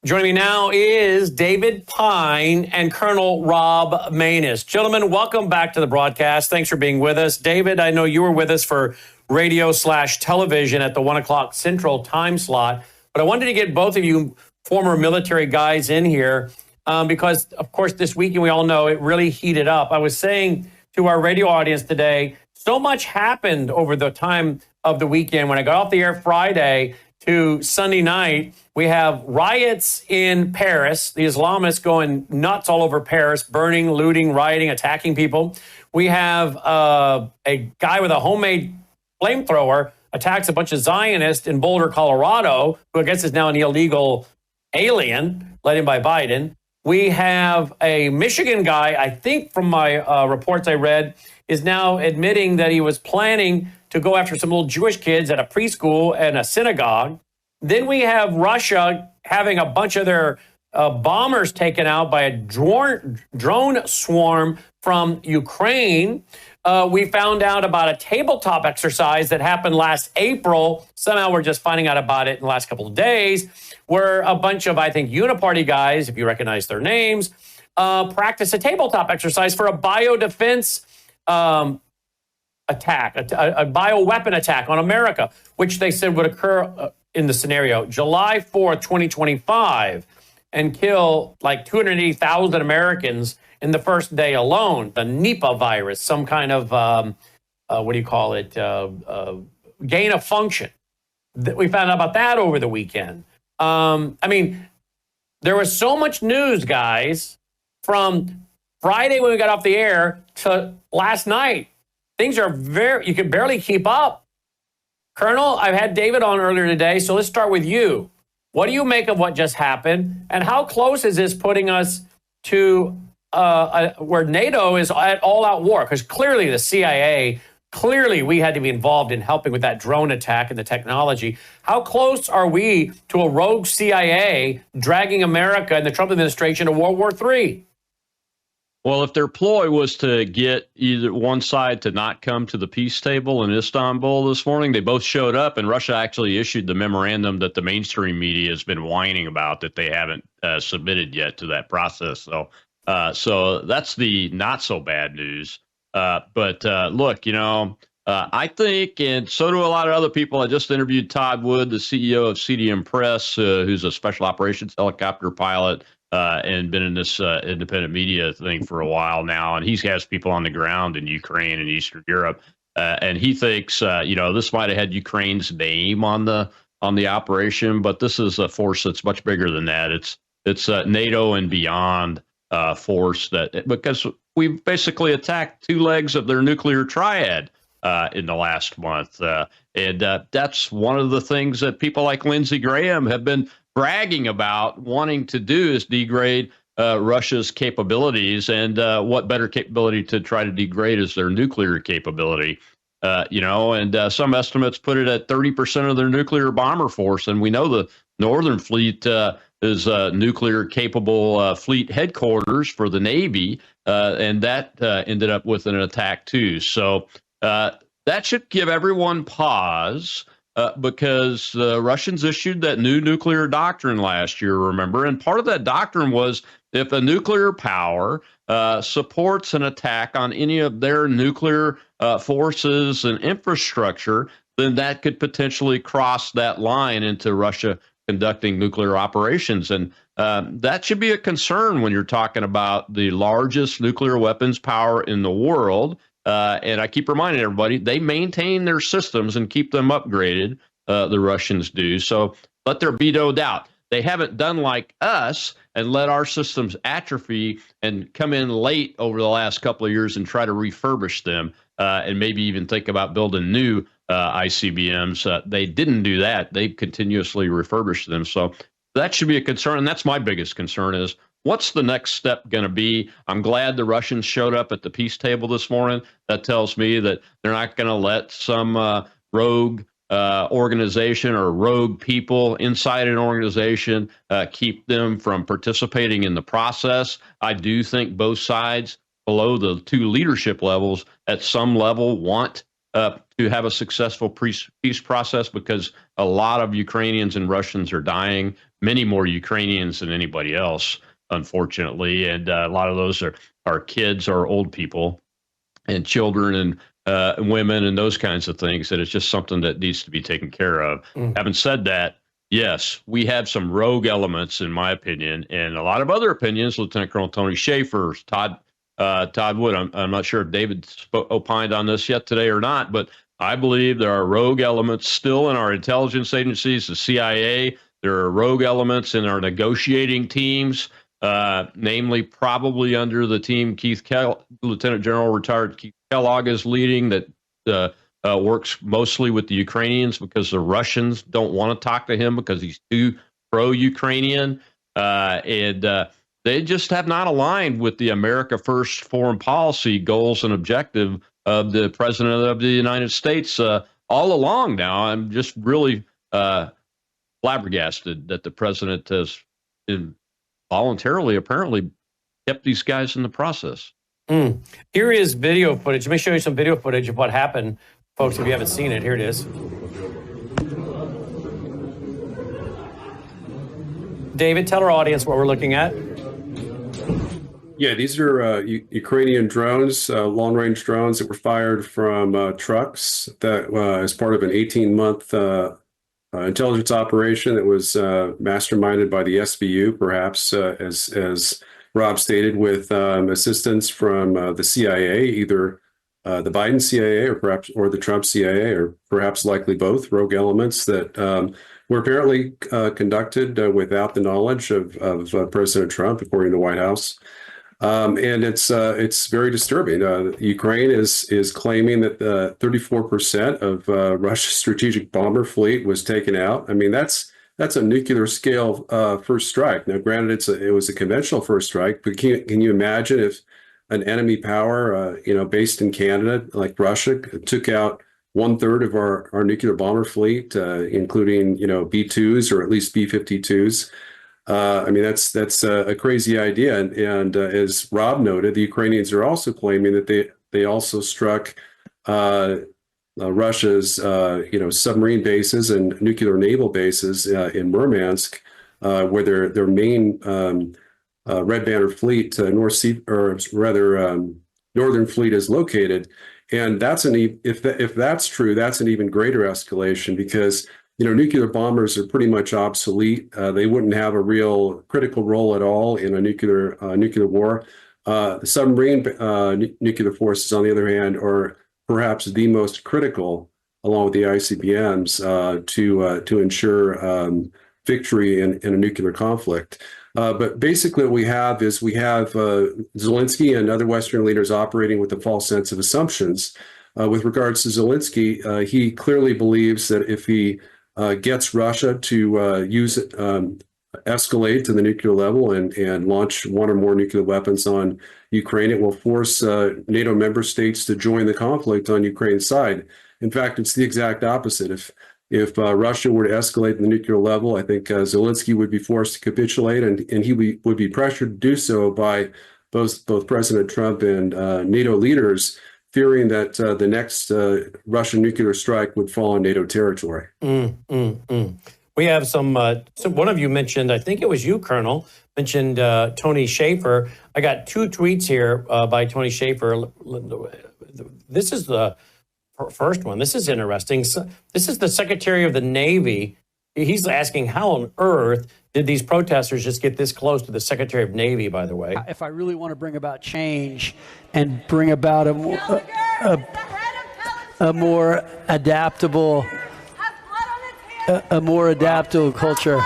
Joining me now is David Pine and Colonel Rob Manus. Gentlemen, welcome back to the broadcast. Thanks for being with us. David, I know you were with us for radio/television at the 1 o'clock Central time slot, but I wanted to get both of you former military guys in here because, of course, this weekend, we all know it really heated up. I was saying to our radio audience today, so much happened over the time of the weekend. When I got off the air Friday to Sunday night, we have riots in Paris, the Islamists going nuts all over Paris, burning, looting, rioting, attacking people. We have a guy with a homemade flamethrower attacks a bunch of Zionists in Boulder, Colorado, who I guess is now an illegal alien led in by Biden. We have a Michigan guy, I think from my reports I read, is now admitting that he was planning to go after some little Jewish kids at a preschool and a synagogue. Then we have Russia having a bunch of their bombers taken out by a drone swarm from Ukraine. We found out about a tabletop exercise that happened last April. Somehow we're just finding out about it in the last couple of days, where a bunch of, I think, Uniparty guys, if you recognize their names, practice a tabletop exercise for a biodefense attack, a bioweapon attack on America, which they said would occur in the scenario July 4th, 2025, and kill like 280,000 Americans in the first day alone. The Nipah virus, some kind of, what do you call it, gain of function. We found out about that over the weekend. I mean, there was so much news, guys, from Friday when we got off the air to last night. Things are you can barely keep up. Colonel, I've had David on earlier today, so let's start with you. What do you make of what just happened? And how close is this putting us to where NATO is at all-out war? Because clearly the CIA, we had to be involved in helping with that drone attack and the technology. How close are we to a rogue CIA dragging America and the Trump administration to World War III? Well, if their ploy was to get either one side to not come to the peace table in Istanbul this morning, they both showed up, and Russia actually issued the memorandum that the mainstream media has been whining about that they haven't submitted yet to that process. So that's the not so bad news. But look, I think, and so do a lot of other people. I just interviewed Todd Wood, the CEO of CDM Press, who's a special operations helicopter pilot. And been in this independent media thing for a while now. And he has people on the ground in Ukraine and Eastern Europe. And he thinks, this might have had Ukraine's name on the operation, but this is a force that's much bigger than that. It's NATO and beyond force because we basically attacked two legs of their nuclear triad in the last month. And that's one of the things that people like Lindsey Graham have been bragging about wanting to do is degrade Russia's capabilities, and what better capability to try to degrade is their nuclear capability, and some estimates put it at 30% of their nuclear bomber force. And we know the Northern Fleet is a nuclear capable fleet headquarters for the Navy, and that ended up with an attack too. So that should give everyone pause. Because the Russians issued that new nuclear doctrine last year, remember? And part of that doctrine was if a nuclear power supports an attack on any of their nuclear forces and infrastructure, then that could potentially cross that line into Russia conducting nuclear operations. And that should be a concern when you're talking about the largest nuclear weapons power in the world. And I keep reminding everybody, they maintain their systems and keep them upgraded. The Russians do. So let there be no doubt. They haven't done like us and let our systems atrophy and come in late over the last couple of years and try to refurbish them and maybe even think about building new ICBMs. They didn't do that. They continuously refurbished them. So that should be a concern. And that's my biggest concern is, what's the next step going to be? I'm glad the Russians showed up at the peace table this morning. That tells me that they're not going to let some rogue organization or rogue people inside an organization keep them from participating in the process. I do think both sides below the two leadership levels at some level want to have a successful peace process, because a lot of Ukrainians and Russians are dying. many more Ukrainians than anybody else, unfortunately. And a lot of those are kids or old people and children and women and those kinds of things. And it's just something that needs to be taken care of. Having said that, yes, we have some rogue elements, in my opinion, and a lot of other opinions. Lieutenant Colonel Tony Schaefer, Todd Wood. I'm not sure if David opined on this yet today or not, but I believe there are rogue elements still in our intelligence agencies, the CIA. There are rogue elements in our negotiating teams, namely probably under the team Lieutenant General retired Keith Kellogg is leading, that works mostly with the Ukrainians because the Russians don't want to talk to him because he's too pro-Ukrainian. And they just have not aligned with the America First foreign policy goals and objective of the President of the United States all along now. I'm just really flabbergasted that the President has voluntarily, apparently, kept these guys in the process. Here is video footage. Let me show you some video footage of what happened. Folks, if you haven't seen it, here it is. David, tell our audience what we're looking at. Yeah, these are Ukrainian drones, long-range drones that were fired from trucks that as part of an 18-month intelligence operation that was masterminded by the SBU, perhaps, as Rob stated, with assistance from the CIA, either the Biden CIA or the Trump CIA, or perhaps likely both rogue elements that were apparently conducted without the knowledge of President Trump, according to the White House. And it's very disturbing. Ukraine is claiming that 34% of Russia's strategic bomber fleet was taken out. I mean, that's a nuclear scale first strike. Now, granted, it was a conventional first strike, but can you imagine if an enemy power, based in Canada, like Russia, took out 1/3 of our nuclear bomber fleet, including B-2s or at least B-52s? I mean, that's a crazy idea. And as Rob noted, the Ukrainians are also claiming that they also struck Russia's submarine bases and nuclear naval bases in Murmansk, where their main Red Banner fleet, North Sea, or rather Northern Fleet, is located. And if that's true, that's an even greater escalation because nuclear bombers are pretty much obsolete. They wouldn't have a real critical role at all in a nuclear war. The submarine nuclear forces, on the other hand, are perhaps the most critical, along with the ICBMs, to ensure victory in a nuclear conflict. But basically what we have Zelensky and other Western leaders operating with a false sense of assumptions. With regards to Zelensky, he clearly believes that if he gets Russia to escalate to the nuclear level and launch one or more nuclear weapons on Ukraine, it will force NATO member states to join the conflict on Ukraine's side. In fact, it's the exact opposite. If Russia were to escalate to the nuclear level, I think Zelensky would be forced to capitulate, and he would be pressured to do so by both President Trump and NATO leaders, fearing that the next Russian nuclear strike would fall on NATO territory. We have some one of you mentioned, I think it was you, Colonel, mentioned Tony Schaefer. I got two tweets here by Tony Schaefer. This is the first one. This is interesting. So, this is the Secretary of the Navy. He's asking how on earth did these protesters just get this close to the Secretary of Navy, by the way? If I really want to bring about change and bring about a more adaptable culture.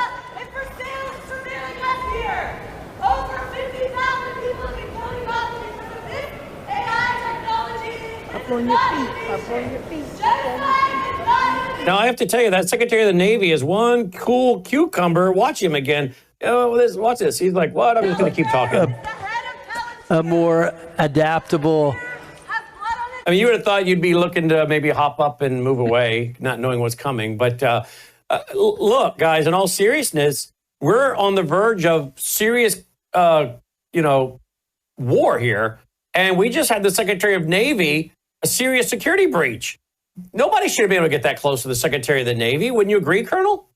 Now, I have to tell you, that Secretary of the Navy is one cool cucumber. Watch him again. Watch this. He's like, what? I'm just going to keep talking. A more adaptable. I mean, you would have thought you'd be looking to maybe hop up and move away, not knowing what's coming. But look, guys, in all seriousness, we're on the verge of serious, war here. And we just had the Secretary of Navy a serious security breach. Nobody should be able to get that close to the Secretary of the Navy. Wouldn't you agree, Colonel?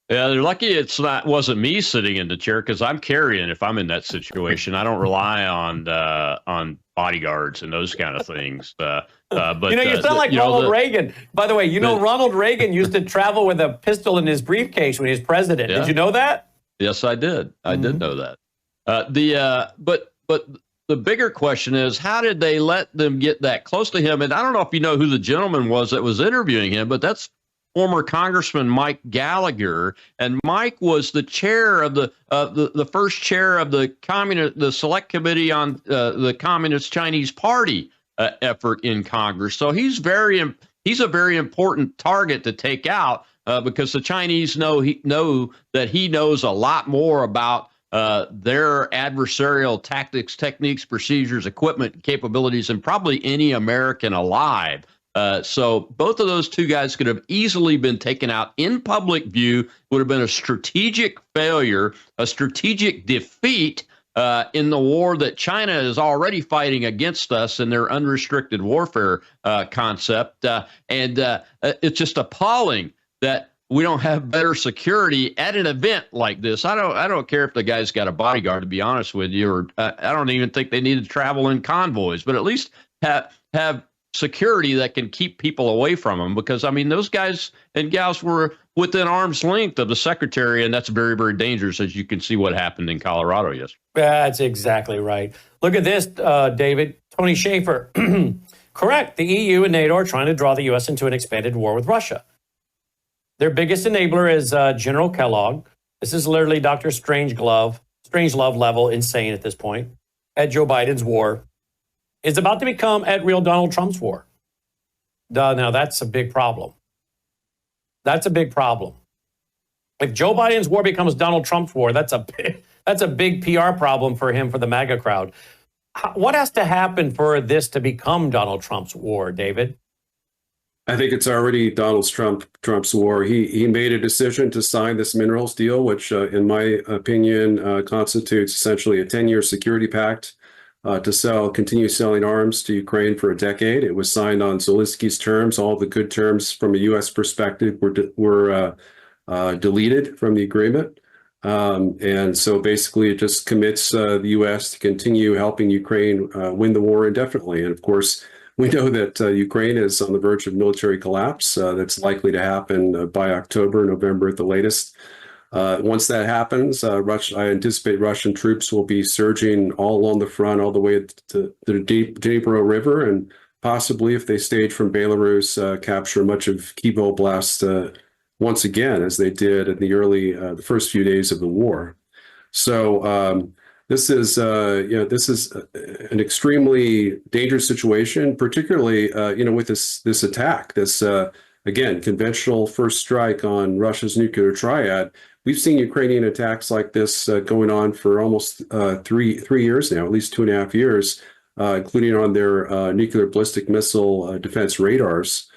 Yeah, they're lucky wasn't me sitting in the chair because I'm carrying if I'm in that situation. I don't rely on bodyguards and those kind of things. But you sound like Ronald Reagan. By the way, Ronald Reagan used to travel with a pistol in his briefcase when he was president. Yeah. Did you know that? Yes, I did. I did know that. But the bigger question is, how did they let them get that close to him? And I don't know if you know who the gentleman was that was interviewing him, but that's former Congressman Mike Gallagher, and Mike was the chair of the first chair of the Select Committee on the Communist Chinese Party effort in Congress. So he's a very important target to take out because the Chinese know that he knows a lot more about their adversarial tactics, techniques, procedures, equipment, capabilities, and probably any American alive. So both of those two guys could have easily been taken out in public view. Would have been a strategic failure, a strategic defeat in the war that China is already fighting against us in their unrestricted warfare concept. And it's just appalling that we don't have better security at an event like this. I don't care if the guy's got a bodyguard, to be honest with you, or I don't even think they need to travel in convoys, but at least have security that can keep people away from them, because I mean those guys and gals were within arm's length of the secretary, and that's very, very dangerous, as you can see what happened in Colorado yesterday. That's exactly right. Look at this, David. Tony Schaefer. Correct. The EU and NATO are trying to draw the U.S. into an expanded war with Russia. Their biggest enabler is General Kellogg. This is literally Dr. Strangelove level insane at this point. At Joe Biden's war is about to become at real Donald Trump's war. Now, that's a big problem. That's a big problem. If Joe Biden's war becomes Donald Trump's war, that's a big PR problem for him, for the MAGA crowd. What has to happen for this to become Donald Trump's war, David? I think it's already Donald Trump's war. He made a decision to sign this minerals deal, which, in my opinion, constitutes essentially a 10-year security pact to continue selling arms to Ukraine for a decade. It was signed on Zelensky's terms. All the good terms from a U.S. perspective were deleted from the agreement. And so basically it just commits the U.S. to continue helping Ukraine win the war indefinitely. And of course, we know that Ukraine is on the verge of military collapse. That's likely to happen by October, November at the latest. Once that happens, I anticipate Russian troops will be surging all along the front, all the way to the Dnipro River, and possibly, if they stage from Belarus, capture much of Kyiv Oblast once again, as they did in the first few days of the war. So this is an extremely dangerous situation, particularly with this attack, this again conventional first strike on Russia's nuclear triad. We've seen Ukrainian attacks like this going on for almost 3 years now, at least 2.5 years, including on their nuclear ballistic missile defense radars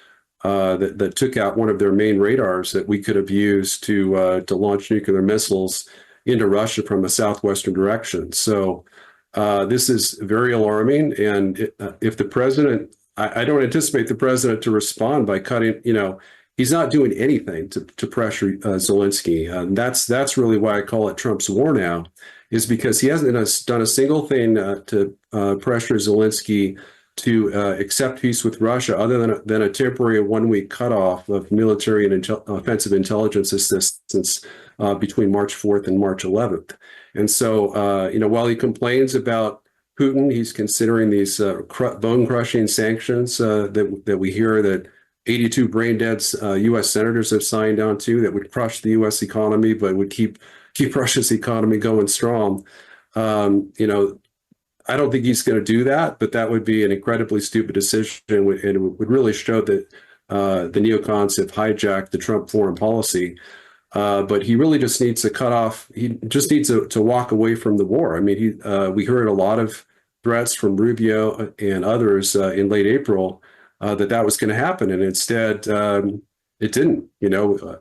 that took out one of their main radars that we could have used to launch nuclear missiles into Russia from a southwestern direction. So this is very alarming. And if the president, I don't anticipate the president to respond by cutting, he's not doing anything to pressure Zelensky. And that's really why I call it Trump's war now, is because he hasn't done a single thing to pressure Zelensky to accept peace with Russia, other than a temporary 1-week cutoff of military and offensive intelligence assistance between March 4th and March 11th. And so, while he complains about Putin, he's considering these bone-crushing sanctions that we hear that 82 brain-dead U.S. senators have signed on to, that would crush the U.S. economy, but would keep Russia's economy going strong. I don't think he's going to do that, but that would be an incredibly stupid decision, and it would really show that the neocons have hijacked the Trump foreign policy. But he really just needs to cut off. He just needs to walk away from the war. I mean, we heard a lot of threats from Rubio and others in late April that was going to happen, and instead it didn't.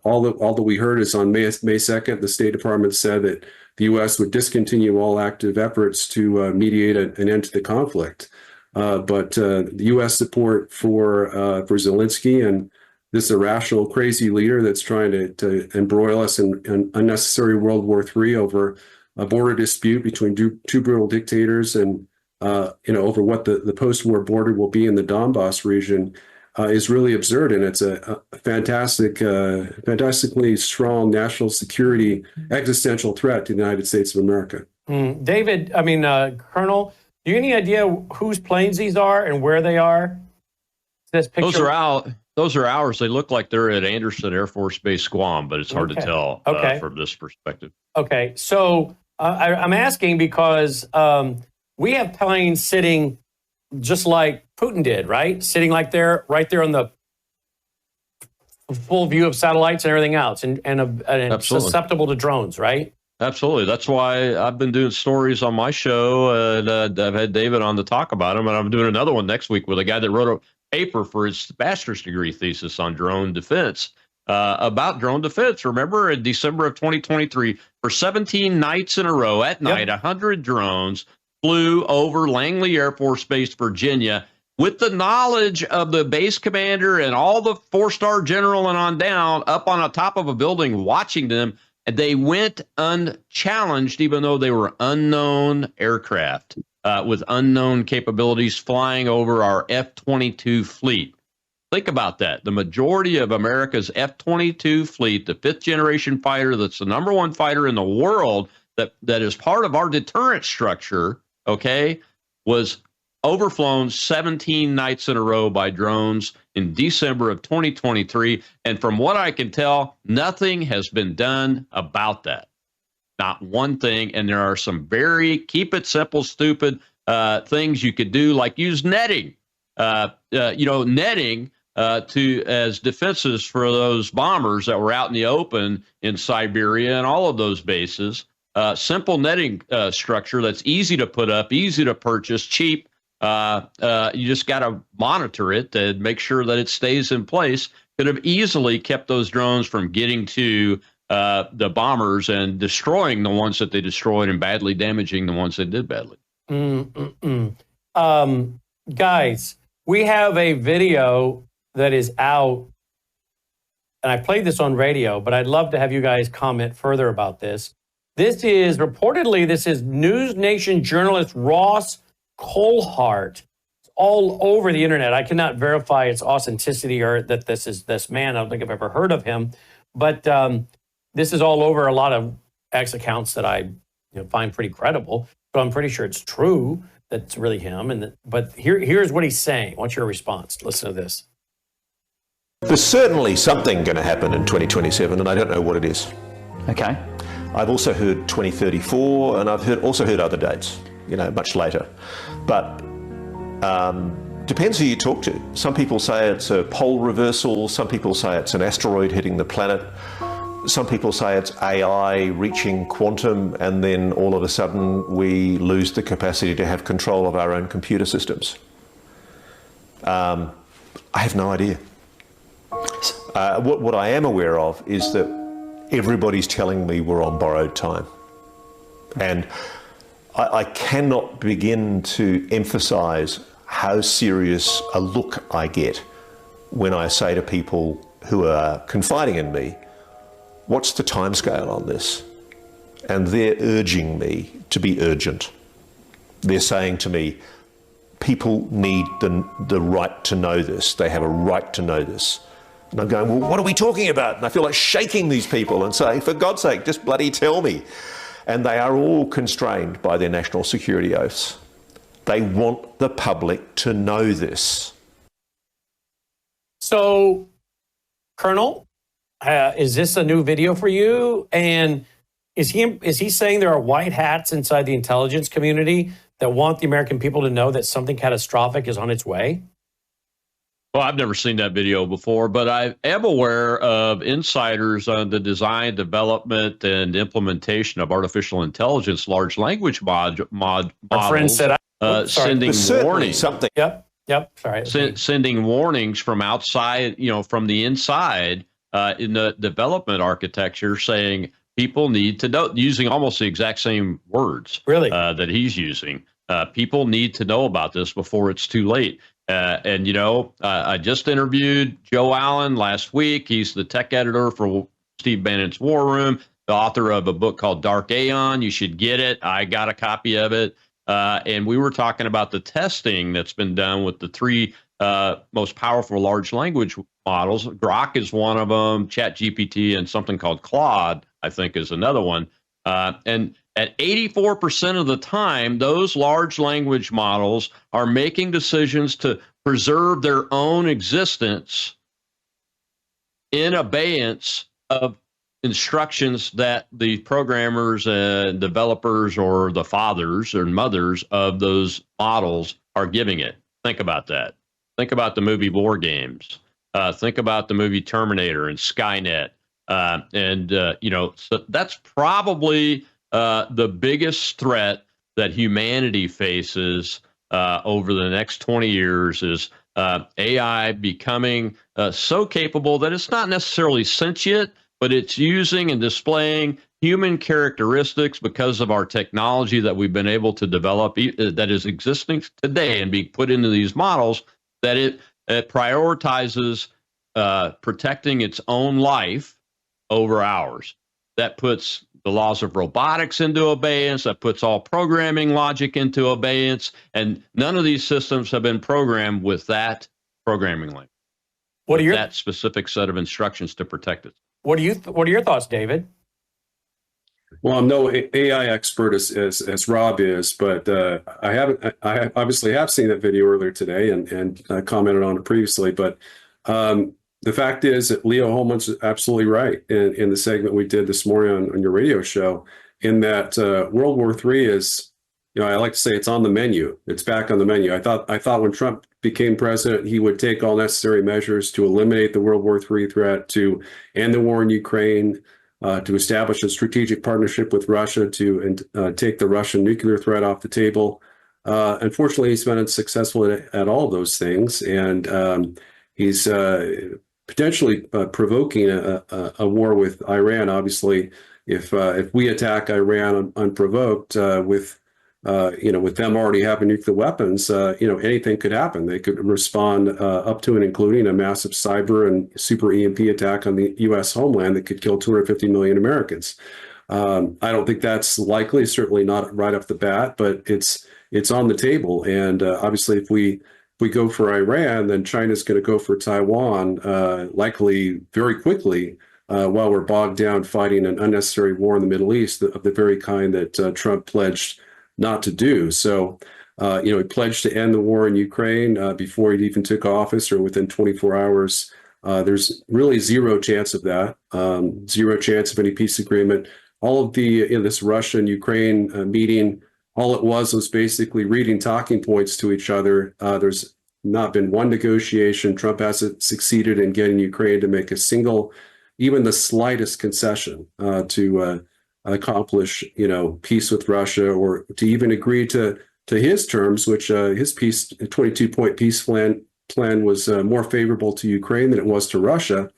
All that we heard is on May 2nd, the State Department said that the U.S. would discontinue all active efforts to mediate an end to the conflict. But the U.S. support for Zelensky and this irrational, crazy leader that's trying to embroil us in unnecessary World War III over a border dispute between two brutal dictators, and over what the post-war border will be in the Donbass region, is really absurd, and it's a fantastically strong national security existential threat to the United States of America. David, Colonel, do you have any idea whose planes these are and where they are? This picture. Those are ours. They look like they're at Anderson Air Force Base, Guam, but it's hard to tell from this perspective. Okay, so I'm asking because we have planes sitting just like Putin did, right? Sitting like they're right there on the full view of satellites and everything else, and susceptible to drones, right? Absolutely. That's why I've been doing stories on my show, and I've had David on to talk about them, and I'm doing another one next week with a guy that wrote a paper for his master's degree thesis on drone defense, about drone defense. Remember, in December of 2023, for 17 nights in a row at night, 100 drones flew over Langley Air Force Base, Virginia, with the knowledge of the base commander and all the four-star general and on down, up on the top of a building watching them. And they went unchallenged, even though they were unknown aircraft with unknown capabilities flying over our F-22 fleet. Think about that. The majority of America's F-22 fleet, the fifth-generation fighter that's the number one fighter in the world that is part of our deterrent structure, was overflown 17 nights in a row by drones in December of 2023. And from what I can tell, nothing has been done about that. Not one thing. And there are some very keep it simple, stupid things you could do, like use netting, netting as defenses for those bombers that were out in the open in Siberia and all of those bases. Simple netting structure that's easy to put up, easy to purchase, cheap. You just got to monitor it and make sure that it stays in place. Could have easily kept those drones from getting to the bombers and destroying the ones that they destroyed and badly damaging the ones they did badly. Guys, we have a video that is out, and I played this on radio, but I'd love to have you guys comment further about this. This is News Nation journalist Ross Colhart. It's all over the internet. I cannot verify its authenticity or that this is this man. I don't think I've ever heard of him, but this is all over a lot of X accounts that I find pretty credible. So I'm pretty sure it's true that it's really him. But here's what he's saying. What's your response? Listen to this. There's certainly something going to happen in 2027, and I don't know what it is. Okay. I've also heard 2034, and I've also heard other dates, much later. But depends who you talk to. Some people say it's a pole reversal. Some people say it's an asteroid hitting the planet. Some people say it's AI reaching quantum, and then all of a sudden we lose the capacity to have control of our own computer systems. I have no idea. What I am aware of is that everybody's telling me we're on borrowed time. And I cannot begin to emphasize how serious a look I get when I say to people who are confiding in me, what's the timescale on this? And they're urging me to be urgent. They're saying to me, people need the right to know this. They have a right to know this. And I'm going, well, what are we talking about? And I feel like shaking these people and saying, for God's sake, just bloody tell me. And they are all constrained by their national security oaths. They want the public to know this. So, Colonel, is this a new video for you? And is he saying there are white hats inside the intelligence community that want the American people to know that something catastrophic is on its way? Well, I've never seen that video before, but I am aware of insiders on the design, development, and implementation of artificial intelligence large language models. Our friend said, sending warnings. Something. Yep. Sorry. Sending warnings from outside, from the inside in the development architecture, saying people need to know, using almost the exact same words really that he's using. People need to know about this before it's too late. And, you know, I just interviewed Joe Allen last week. He's the tech editor for Steve Bannon's War Room, the author of a book called Dark Aeon. You should get it. I got a copy of it. And we were talking about the testing that's been done with the three most powerful large language models. Grok is one of them, ChatGPT, and something called Claude, I think, is another one. And at 84% of the time, those large language models are making decisions to preserve their own existence in abeyance of instructions that the programmers and developers or the fathers or mothers of those models are giving it. Think about that. Think about the movie War Games. Think about the movie Terminator and Skynet. You know, so that's probably the biggest threat that humanity faces over the next 20 years is AI becoming so capable that it's not necessarily sentient, but it's using and displaying human characteristics because of our technology that we've been able to develop that is existing today and being put into these models, that it prioritizes protecting its own life over ours. That puts the laws of robotics into abeyance, that puts all programming logic into abeyance, and none of these systems have been programmed with that programming language. What are that specific set of instructions to protect it? What are your thoughts, David? Well, I'm no AI expert as Rob is, but I obviously have seen that video earlier today and commented on it previously. But the fact is that Leo Holman's absolutely right in the segment we did this morning on your radio show, in that World War III is, you know, I like to say it's on the menu. It's back on the menu. I thought when Trump became president, he would take all necessary measures to eliminate the World War III threat, to end the war in Ukraine, to establish a strategic partnership with Russia to take the Russian nuclear threat off the table. Unfortunately, he's been unsuccessful at all of those things, and he's potentially provoking a war with Iran. Obviously, if we attack Iran unprovoked, with them already having nuclear weapons, anything could happen. They could respond up to and including a massive cyber and super EMP attack on the U.S. homeland that could kill 250 million Americans. I don't think that's likely. Certainly not right off the bat, but it's on the table. And obviously, if we go for Iran, then China's going to go for Taiwan, likely very quickly, while we're bogged down fighting an unnecessary war in the Middle East of the very kind that Trump pledged not to do. So, he pledged to end the war in Ukraine before he even took office or within 24 hours. There's really zero chance of that, zero chance of any peace agreement. All of this Russia-Ukraine meeting, all it was basically reading talking points to each other. There's not been one negotiation. Trump hasn't succeeded in getting Ukraine to make a single, even the slightest concession to accomplish, peace with Russia, or to even agree to his terms, which his 22-point peace plan was more favorable to Ukraine than it was to Russia.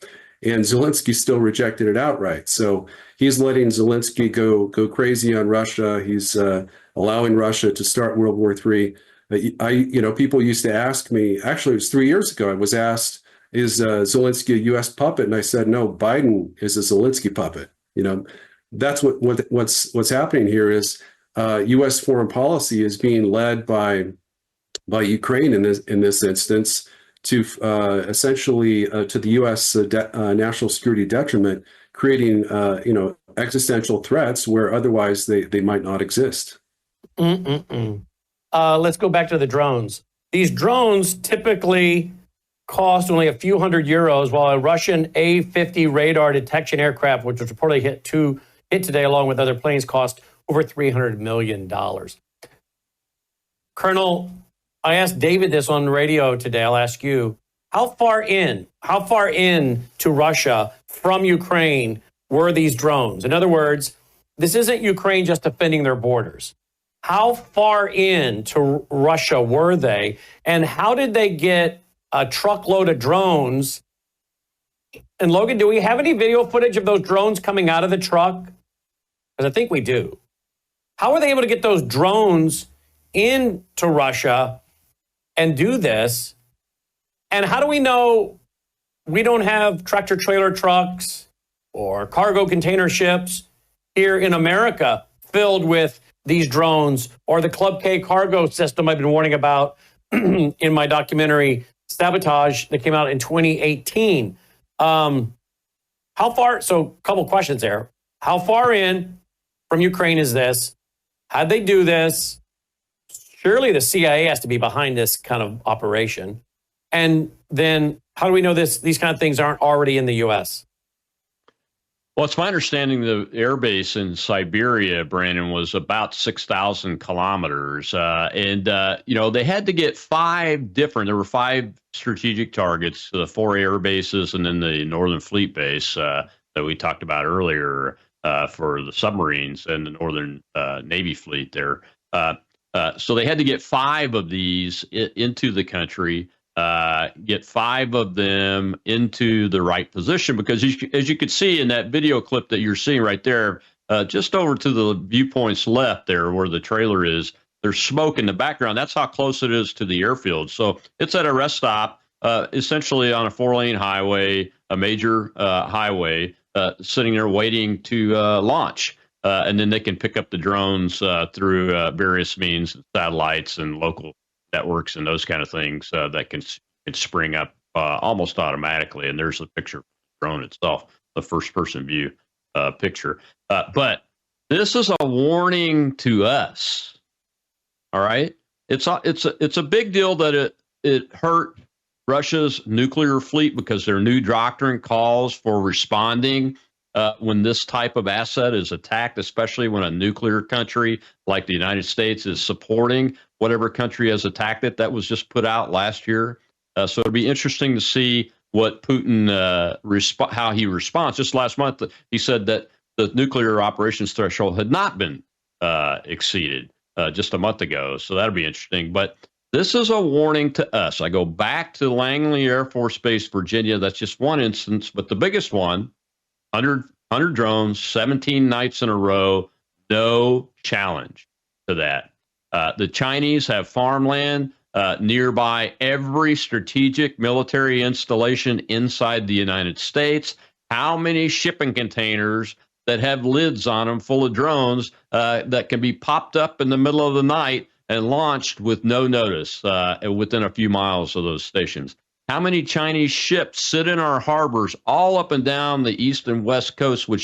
And Zelensky still rejected it outright. So he's letting Zelensky go crazy on Russia. He's allowing Russia to start World War III. People used to ask me, actually, it was 3 years ago, I was asked, is Zelensky a U.S. puppet? And I said, no, Biden is a Zelensky puppet. That's what's happening here is U.S. foreign policy is being led by Ukraine in this instance, to essentially to the U.S. National security detriment, creating existential threats where otherwise they might not exist. Let's go back to the drones. These drones typically cost only a few €100, while a Russian A-50 radar detection aircraft, which was reportedly hit today along with other planes, cost over $300 million. Colonel, I asked David this on the radio today. I'll ask you, how far in to Russia from Ukraine were these drones? In other words, this isn't Ukraine just defending their borders. How far in to Russia were they? And how did they get a truckload of drones? And Logan, do we have any video footage of those drones coming out of the truck? Because I think we do. How were they able to get those drones into Russia and do this? And how do we know we don't have tractor trailer trucks or cargo container ships here in America filled with these drones, or the Club K cargo system I've been warning about in my documentary Sabotage that came out in 2018? How far? So a couple questions there. How far in from Ukraine is this? How'd they do this? Surely the CIA has to be behind this kind of operation. And then how do we know these kind of things aren't already in the U.S.? Well, it's my understanding the air base in Siberia, Brandon, was about 6,000 kilometers. They had to get there were 5 strategic targets, the 4 air bases and then the Northern Fleet base that we talked about earlier for the submarines and the Northern Navy fleet there. So they had to get 5 of these into the country. Get 5 of them into the right position, because as you could see in that video clip that you're seeing right there, just over to the viewpoints left there where the trailer is, there's smoke in the background. That's how close it is to the airfield. So it's at a rest stop, essentially on a 4-lane highway, a major highway, sitting there waiting to launch. And then they can pick up the drones through various means, satellites and local networks and those kind of things that can spring up almost automatically. And there's a picture of the drone itself, the first-person view picture. But this is a warning to us. All right, it's a big deal that it hurt Russia's nuclear fleet, because their new doctrine calls for responding when this type of asset is attacked, especially when a nuclear country like the United States is supporting whatever country has attacked it. That was just put out last year. So it'll be interesting to see what Putin, how he responds. Just last month, he said that the nuclear operations threshold had not been exceeded just a month ago. So that'll be interesting. But this is a warning to us. I go back to Langley Air Force Base, Virginia. That's just one instance, but the biggest one, 100 drones, 17 nights in a row, no challenge to that. The Chinese have farmland nearby every strategic military installation inside the United States. How many shipping containers that have lids on them full of drones that can be popped up in the middle of the night and launched with no notice within a few miles of those stations? How many Chinese ships sit in our harbors all up and down the east and west coast with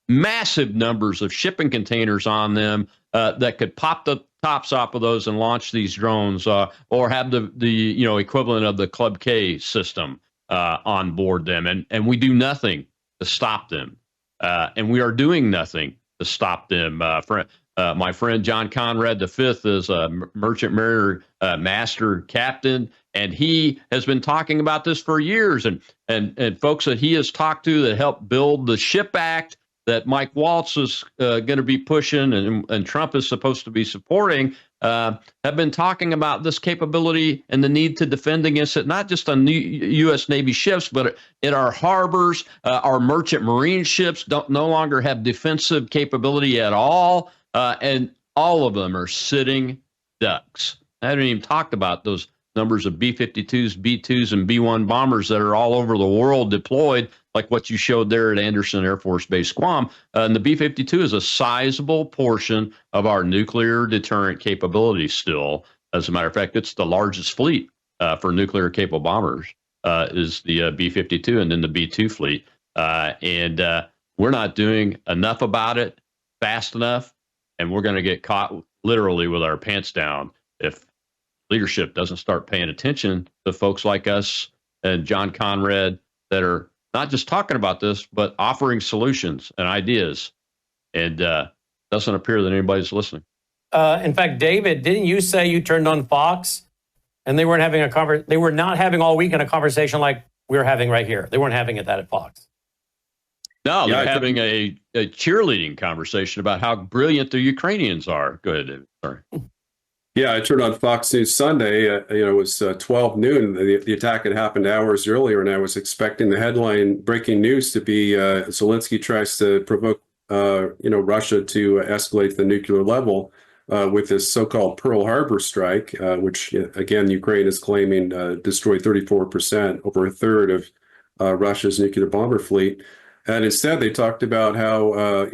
massive numbers of shipping containers on them that could pop the tops off of those and launch these drones, or have the equivalent of the Club K system on board them, and we do nothing to stop them, and we are doing nothing to stop them. My friend John Conrad V is a merchant mariner master captain, and he has been talking about this for years. And folks that he has talked to that helped build the SHIP Act that Mike Waltz is going to be pushing and Trump is supposed to be supporting, have been talking about this capability and the need to defend against it, not just on U.S. Navy ships, but in our harbors. Our merchant marine ships no longer have defensive capability at all. And all of them are sitting ducks. I haven't even talked about those numbers of B-52s, B-2s, and B-1 bombers that are all over the world deployed, like what you showed there at Anderson Air Force Base, Guam. And the B-52 is a sizable portion of our nuclear deterrent capability still. As a matter of fact, it's the largest fleet for nuclear-capable bombers is the B-52 and then the B-2 fleet. And we're not doing enough about it fast enough. And we're going to get caught literally with our pants down if leadership doesn't start paying attention to folks like us and John Conrad that are not just talking about this, but offering solutions and ideas. And doesn't appear that anybody's listening. In fact, David, didn't you say you turned on Fox and they weren't having they were not having all weekend a conversation like we're having right here? They weren't having it that at Fox. No, they're having a cheerleading conversation about how brilliant the Ukrainians are. Go ahead, David. Sorry. Yeah, I turned on Fox News Sunday. It was 12 noon. The attack had happened hours earlier, and I was expecting the headline breaking news to be Zelensky tries to provoke Russia to escalate the nuclear level. with this so-called Pearl Harbor strike, which, again, Ukraine is claiming destroyed 34%, over a third of Russia's nuclear bomber fleet. And instead, they talked about how,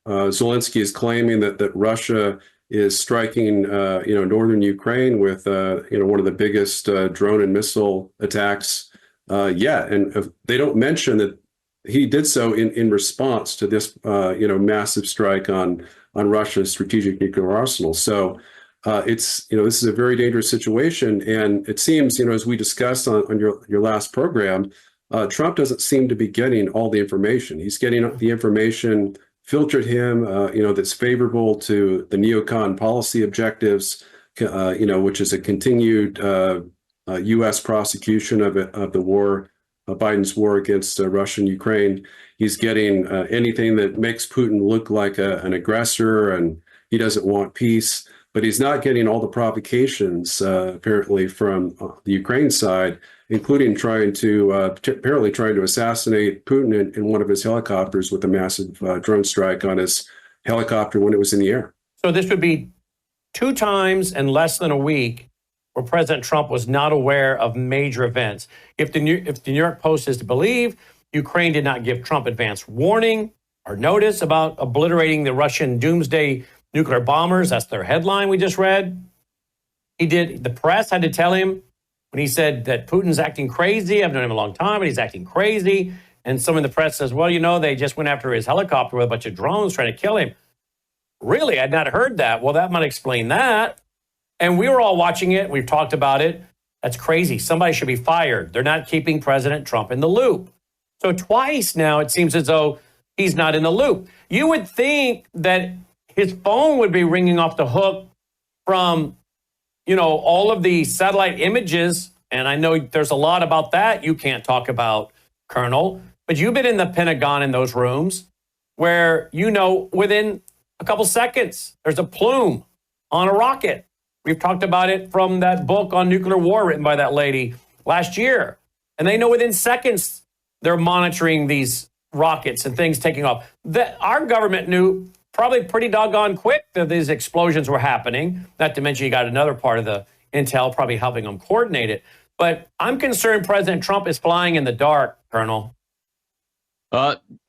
Zelensky is claiming that Russia is striking, northern Ukraine with, one of the biggest drone and missile attacks yet. And they don't mention that he did so in response to this, massive strike on Russia's strategic nuclear arsenal. So this is a very dangerous situation. And it seems, as we discussed on your last program, Trump doesn't seem to be getting all the information. He's getting the information filtered him, that's favorable to the neocon policy objectives, which is a continued U.S. prosecution of the war, Biden's war against Russia and Ukraine. He's getting anything that makes Putin look like an aggressor, and he doesn't want peace. But he's not getting all the provocations, apparently, from the Ukraine side, including trying to assassinate Putin in one of his helicopters with a massive drone strike on his helicopter when it was in the air. So this would be 2 times in less than a week where President Trump was not aware of major events. If the New York Post is to believe, Ukraine did not give Trump advance warning or notice about obliterating the Russian doomsday nuclear bombers. That's their headline we just read. The press had to tell him when he said that Putin's acting crazy. I've known him a long time, but he's acting crazy. And someone in the press says, well, they just went after his helicopter with a bunch of drones trying to kill him. Really? I'd not heard that. Well, that might explain that. And we were all watching it. We've talked about it. That's crazy. Somebody should be fired. They're not keeping President Trump in the loop. So twice now it seems as though he's not in the loop. You would think that his phone would be ringing off the hook from, all of the satellite images. And I know there's a lot about that you can't talk about, Colonel. But you've been in the Pentagon in those rooms where, within a couple seconds, there's a plume on a rocket. We've talked about it from that book on nuclear war written by that lady last year. And they know within seconds they're monitoring these rockets and things taking off. Our government knew probably pretty doggone quick that these explosions were happening. Not to mention you got another part of the intel probably helping them coordinate it. But I'm concerned President Trump is flying in the dark, Colonel.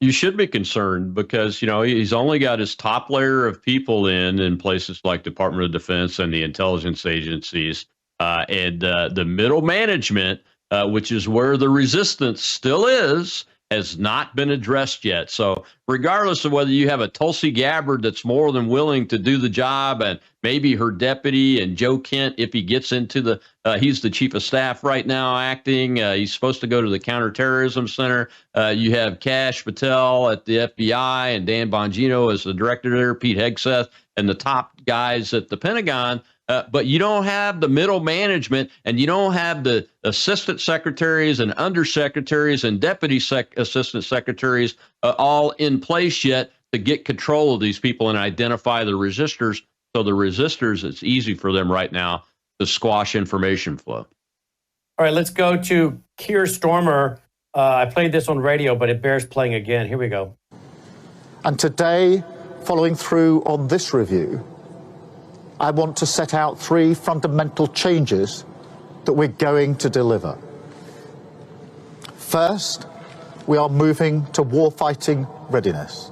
You should be concerned because, he's only got his top layer of people in places like Department of Defense and the intelligence agencies, and the middle management, which is where the resistance still is, has not been addressed yet. So regardless of whether you have a Tulsi Gabbard that's more than willing to do the job, and maybe her deputy and Joe Kent, if he gets into he's the chief of staff right now acting. He's supposed to go to the counterterrorism center. You have Kash Patel at the FBI and Dan Bongino as the director there, Pete Hegseth, and the top guys at the Pentagon. But you don't have the middle management, and you don't have the assistant secretaries and undersecretaries and deputy assistant secretaries all in place yet to get control of these people and identify the resistors. So the resistors, it's easy for them right now to squash information flow. All right, let's go to Keir Starmer. I played this on radio, but it bears playing again. Here we go. And today, following through on this review, I want to set out 3 fundamental changes that we're going to deliver. First, we are moving to warfighting readiness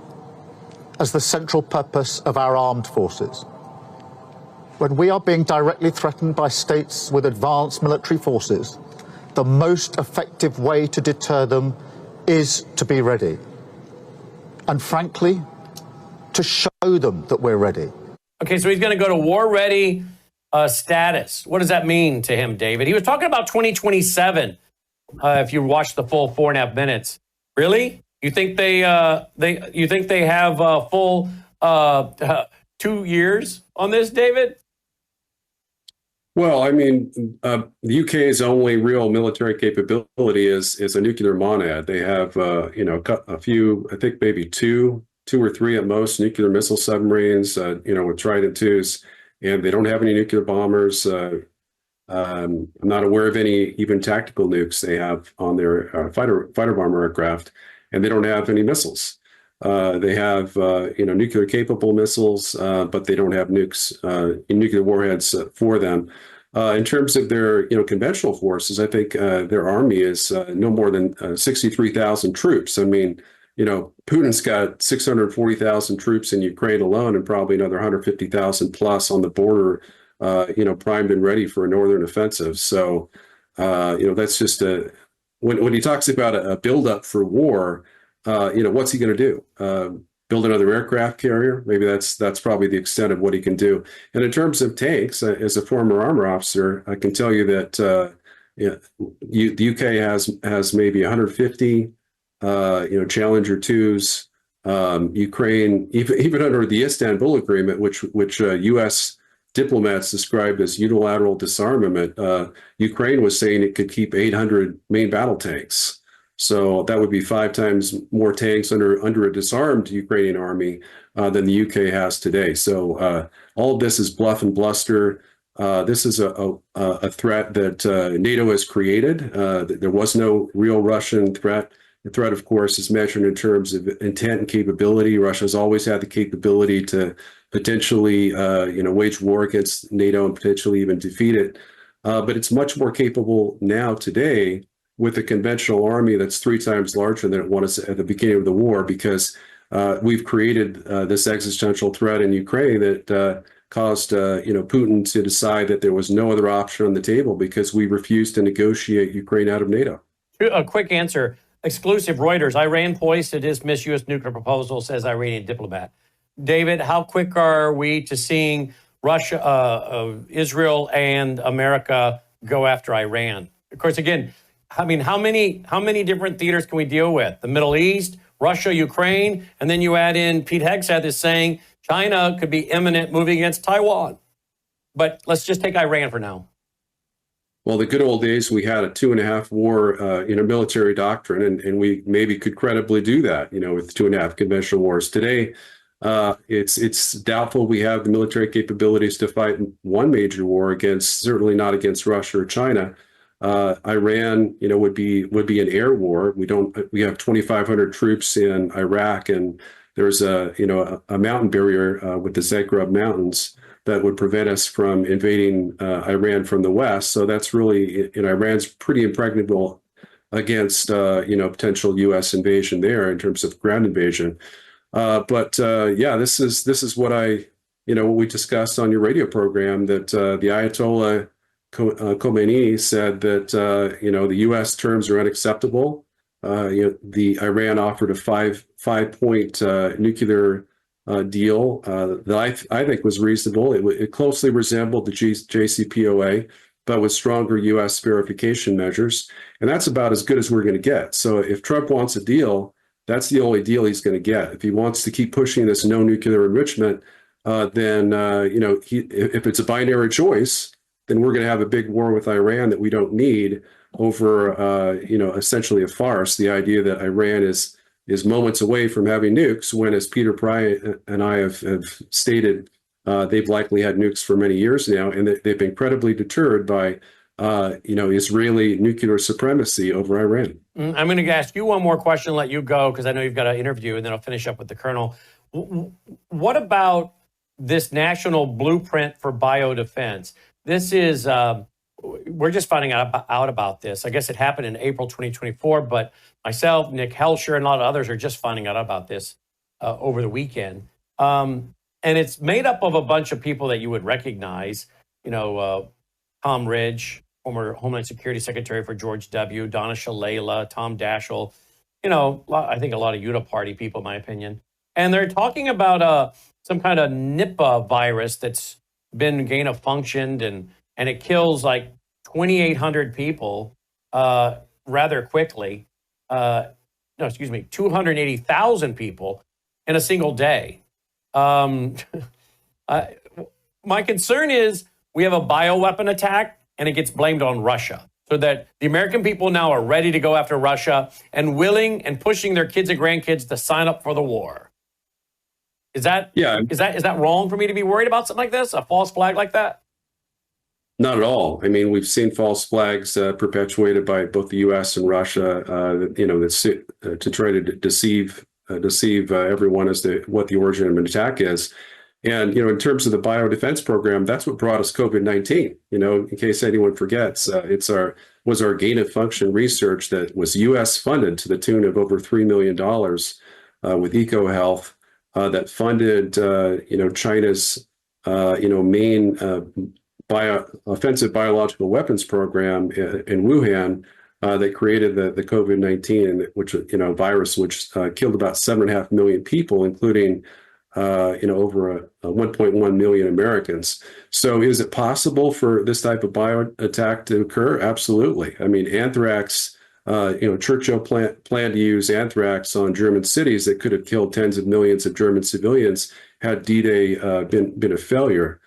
as the central purpose of our armed forces. When we are being directly threatened by states with advanced military forces, the most effective way to deter them is to be ready. And frankly, to show them that we're ready. Okay, so he's going to go to war-ready status. What does that mean to him, David? He was talking about 2027. If you watch the full 4.5 minutes, really? You think they have a full 2 years on this, David? Well, I mean, the UK's only real military capability is a nuclear monad. They have, a few, I think maybe two or three at most nuclear missile submarines, with Trident IIs, and they don't have any nuclear bombers. I'm not aware of any even tactical nukes they have on their fighter bomber aircraft, and they don't have any missiles. They have nuclear capable missiles, but they don't have nuclear warheads for them. In terms of their conventional forces, I think their army is no more than 63,000 troops. I mean, Putin's got 640,000 troops in Ukraine alone, and probably another 150,000 plus on the border, primed and ready for a northern offensive. So, that's just when he talks about a buildup for war, what's he going to do? Build another aircraft carrier? Maybe that's probably the extent of what he can do. And in terms of tanks, as a former armor officer, I can tell you that the UK has maybe 150, Challenger 2s. Ukraine, even under the Istanbul Agreement, which U.S. diplomats described as unilateral disarmament, Ukraine was saying it could keep 800 main battle tanks. So that would be 5 times more tanks under a disarmed Ukrainian army than the UK has today. So all of this is bluff and bluster. This is a threat that NATO has created. There was no real Russian threat. The threat, of course, is measured in terms of intent and capability. Russia's always had the capability to potentially, wage war against NATO and potentially even defeat it. But it's much more capable now today with a conventional army that's 3 times larger than it was at the beginning of the war, because we've created this existential threat in Ukraine that caused Putin to decide that there was no other option on the table because we refused to negotiate Ukraine out of NATO. A quick answer. Exclusive Reuters. Iran poised to dismiss U.S. nuclear proposal, says Iranian diplomat. David, how quick are we to seeing Russia, Israel, and America go after Iran? Of course, again, I mean, how many different theaters can we deal with? The Middle East, Russia, Ukraine, and then you add in Pete Hegseth is saying China could be imminent moving against Taiwan. But let's just take Iran for now. Well, the good old days, we had a 2.5 war, military doctrine, and we maybe could credibly do that, with 2.5 conventional wars. Today, it's doubtful we have the military capabilities to fight one major war certainly not against Russia or China. Iran, would be an air war. We have 2,500 troops in Iraq, and there's a mountain barrier with the Zagreb Mountains that would prevent us from invading Iran from the west. So that's really, Iran's pretty impregnable against, potential U.S. invasion there in terms of ground invasion. But this is what what we discussed on your radio program, that the Ayatollah Khomeini said that, the U.S. terms are unacceptable. The Iran offered a five-point nuclear deal that I think was reasonable. It closely resembled the JCPOA, but with stronger U.S. verification measures. And that's about as good as we're going to get. So if Trump wants a deal, that's the only deal he's going to get. If he wants to keep pushing this no nuclear enrichment, then, if it's a binary choice, then we're going to have a big war with Iran that we don't need over, essentially a farce. The idea that Iran is moments away from having nukes, when, as Peter Pry and I have stated, they've likely had nukes for many years now, and they've been credibly deterred by, Israeli nuclear supremacy over Iran. I'm going to ask you one more question and let you go, because I know you've got an interview, and then I'll finish up with the Colonel. What about this national blueprint for biodefense? This is, we're just finding out about this. I guess it happened in April 2024, but myself, Nick Helsher, and a lot of others are just finding out about this over the weekend. And it's made up of a bunch of people that you would recognize, Tom Ridge, former Homeland Security Secretary for George W., Donna Shalala, Tom Daschle, I think a lot of Uniparty people, in my opinion. And they're talking about some kind of Nipah virus that's been gain of functioned, and it kills like 2,800 people rather quickly. 280,000 people in a single day. My concern is we have a bioweapon attack and it gets blamed on Russia, so that the American people now are ready to go after Russia and willing and pushing their kids and grandkids to sign up for the war. Is that wrong for me to be worried about something like this, a false flag like that? Not at all. I mean, we've seen false flags perpetuated by both the U.S. and Russia, to try to deceive deceive everyone as to what the origin of an attack is. And, in terms of the biodefense program, that's what brought us COVID-19. In case anyone forgets, was our gain of function research that was U.S. funded to the tune of over $3 million with EcoHealth that funded, China's, main offensive biological weapons program in Wuhan that created the COVID-19, which, virus, which killed about 7.5 million people, including over 1.1 million Americans. So is it possible for this type of bio attack to occur? Absolutely. I mean, anthrax, Churchill planned to use anthrax on German cities that could have killed tens of millions of German civilians had D-Day been a failure.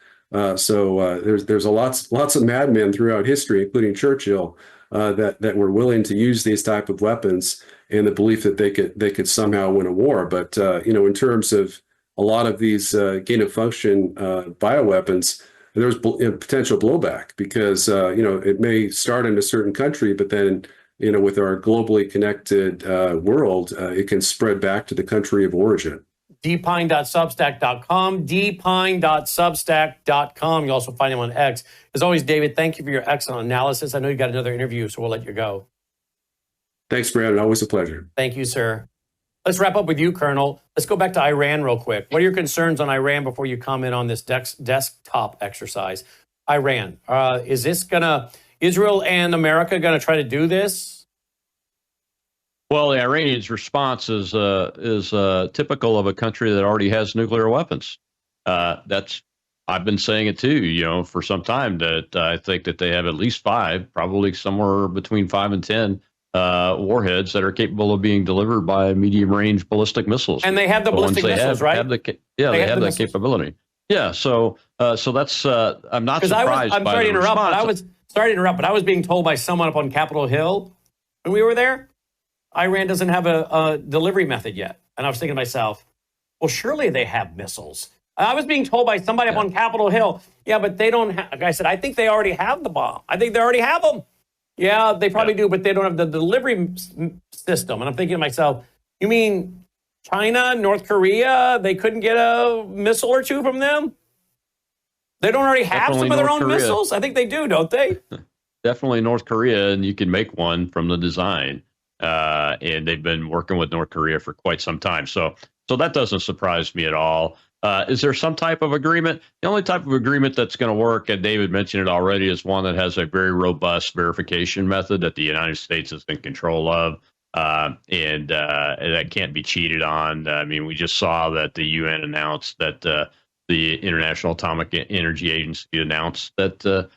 So there's lots of madmen throughout history, including Churchill, that were willing to use these type of weapons in the belief that they could somehow win a war. But in terms of a lot of these gain of function bioweapons, there's potential blowback because it may start in a certain country, but then with our globally connected world, it can spread back to the country of origin. dpine.substack.com, dpine.substack.com. You also find him on X. As always, David, thank you for your excellent analysis. I know you got another interview, so we'll let you go. Thanks, Brandon. Always a pleasure. Thank you, sir. Let's wrap up with you, Colonel. Let's go back to Iran real quick. What are your concerns on Iran before you comment on this desktop exercise? Iran, is this Israel and America going to try to do this? Well, the Iranians' response is typical of a country that already has nuclear weapons. I've been saying it too, for some time, that I think that they have at least 5, probably somewhere between 5 and 10 warheads that are capable of being delivered by medium-range ballistic missiles. And they have the ballistic missiles, right? They have that capability. Yeah, so that's I'm not surprised. I'm sorry to interrupt, but I was being told by someone up on Capitol Hill when we were there, Iran doesn't have a delivery method yet. And I was thinking to myself, well, surely they have missiles. I was being told by somebody up on Capitol Hill, yeah, but they don't have, like I said, I think they already have the bomb. I think they already have them. Yeah, they probably do, but they don't have the delivery system. And I'm thinking to myself, you mean China, North Korea, they couldn't get a missile or two from them? They don't already have some of their own missiles? I think they do, don't they? Definitely North Korea, and you can make one from the design. And they've been working with North Korea for quite some time. So that doesn't surprise me at all. Is there some type of agreement? The only type of agreement that's going to work, and David mentioned it already, is one that has a very robust verification method that the United States is in control of, and that can't be cheated on. I mean, we just saw that the UN announced that the International Atomic Energy Agency announced that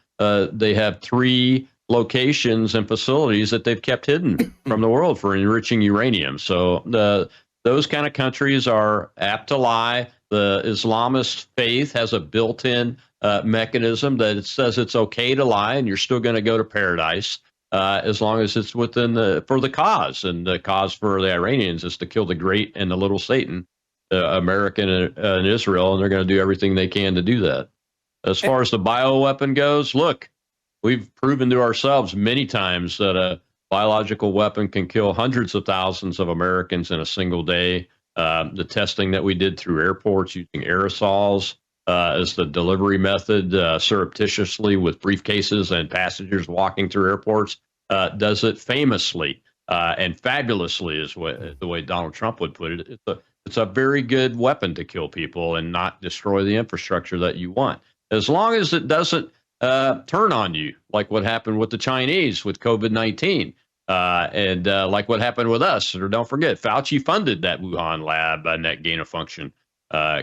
they have 3 locations and facilities that they've kept hidden from the world for enriching uranium. So those kind of countries are apt to lie. The Islamist faith has a built-in mechanism that it says it's okay to lie, and you're still going to go to paradise as long as it's within for the cause. And the cause for the Iranians is to kill the great and the little Satan, America and Israel, and they're going to do everything they can to do that. As far as the bioweapon goes, look, we've proven to ourselves many times that a biological weapon can kill hundreds of thousands of Americans in a single day. The testing that we did through airports using aerosols as the delivery method, surreptitiously with briefcases and passengers walking through airports, does it famously and fabulously, is the way Donald Trump would put it. It's a very good weapon to kill people and not destroy the infrastructure that you want, as long as it doesn't turn on you, like what happened with the Chinese with COVID-19. And like what happened with us, or don't forget, Fauci funded that Wuhan lab and that gain of function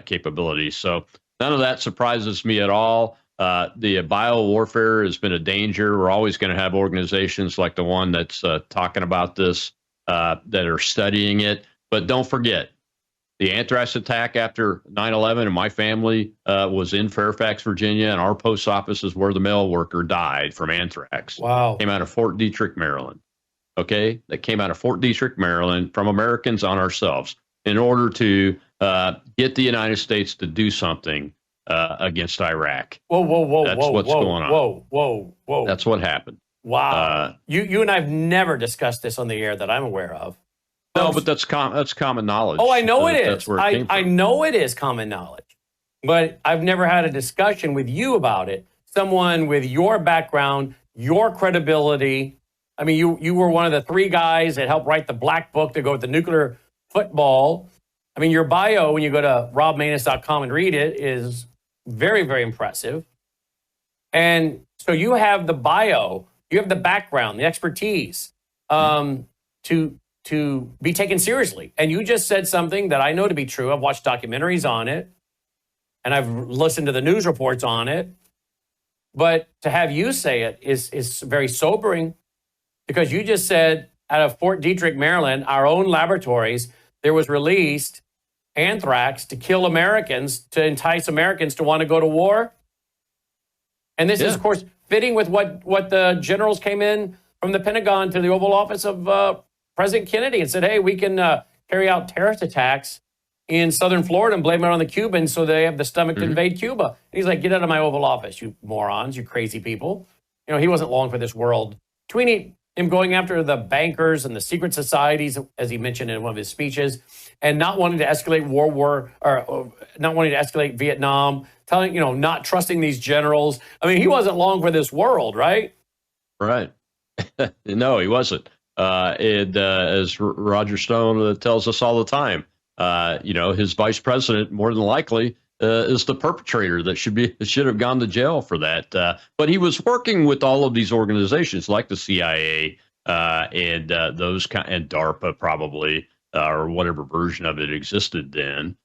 capability. So none of that surprises me at all. The bio warfare has been a danger. We're always going to have organizations like the one that's talking about this that are studying it. But don't forget, the anthrax attack after 9/11, and my family was in Fairfax, Virginia, and our post office is where the mail worker died from anthrax. Wow. Came out of Fort Detrick, Maryland. Okay, that came out of Fort Detrick, Maryland, from Americans on ourselves in order to get the United States to do something against Iraq. Whoa. That's what's going on. Whoa. That's what happened. Wow. You and I have never discussed this on the air that I'm aware of. No, but that's common knowledge. Oh, I know it is. That's where it came from. I know it is common knowledge, but I've never had a discussion with you about it. Someone with your background, your credibility. I mean, you were one of the 3 guys that helped write the black book to go with the nuclear football. I mean, your bio, when you go to robmanus.com and read it, is very, very impressive. And so you have the bio, you have the background, the expertise to be taken seriously. And you just said something that I know to be true. I've watched documentaries on it, and I've listened to the news reports on it. But to have you say it is very sobering, because you just said out of Fort Detrick, Maryland, our own laboratories, there was released anthrax to kill Americans, to entice Americans to want to go to war. And this is, of course, fitting with what the generals came in from the Pentagon to the Oval Office of President Kennedy and said, hey, we can carry out terrorist attacks in southern Florida and blame it on the Cubans so they have the stomach to invade Cuba. And he's like, get out of my Oval Office, you morons, you crazy people. You know, he wasn't long for this world. Between him going after the bankers and the secret societies, as he mentioned in one of his speeches, and not wanting to escalate or not wanting to escalate Vietnam, not trusting these generals. I mean, he wasn't long for this world, right? Right. No, he wasn't. As Roger Stone tells us all the time, his vice president, more than likely, is the perpetrator that should have gone to jail for that. But he was working with all of these organizations like the CIA and DARPA probably, or whatever version of it existed then,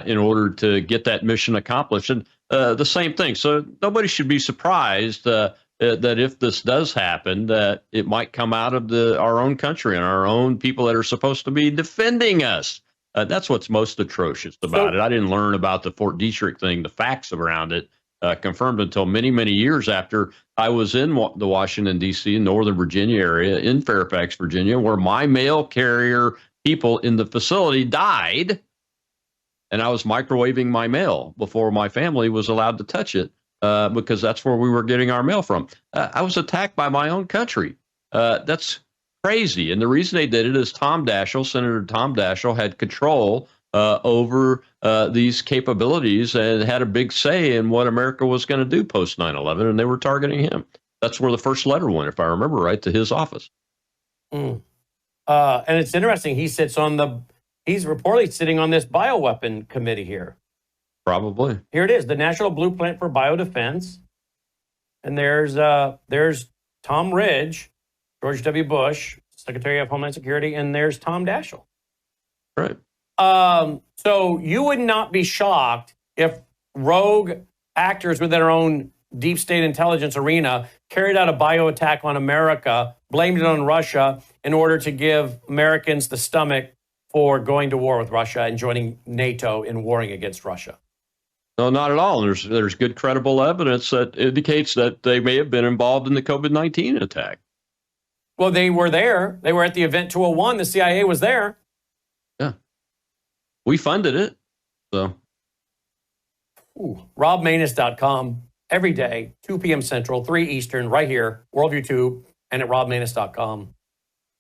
in order to get that mission accomplished. And the same thing. So nobody should be surprised that if this does happen, that it might come out of our own country and our own people that are supposed to be defending us. That's what's most atrocious about it. I didn't learn about the Fort Detrick thing, the facts around it, confirmed until many, many years after I was in the Washington, D.C., Northern Virginia area, in Fairfax, Virginia, where my mail carrier people in the facility died. And I was microwaving my mail before my family was allowed to touch it, because that's where we were getting our mail from. I was attacked by my own country. That's crazy. And the reason they did it is Senator Tom Daschle had control over these capabilities and had a big say in what America was going to do post 9/11, and they were targeting him. That's where the first letter went, if I remember right, to his office. And it's interesting. He's reportedly sitting on this bioweapon committee here. Probably. Here it is, the National Blueprint for Biodefense. And there's Tom Ridge, George W. Bush, Secretary of Homeland Security, and there's Tom Daschle. Right. So you would not be shocked if rogue actors within our own deep state intelligence arena carried out a bio attack on America, blamed it on Russia in order to give Americans the stomach for going to war with Russia and joining NATO in warring against Russia. No, not at all. There's good credible evidence that indicates that they may have been involved in the COVID-19 attack. Well, they were there. They were at the event 201. The CIA was there. Yeah. We funded it. So. RobManus.com every day, 2 p.m. Central, 3 Eastern, right here, Worldview Tube, and at RobManus.com.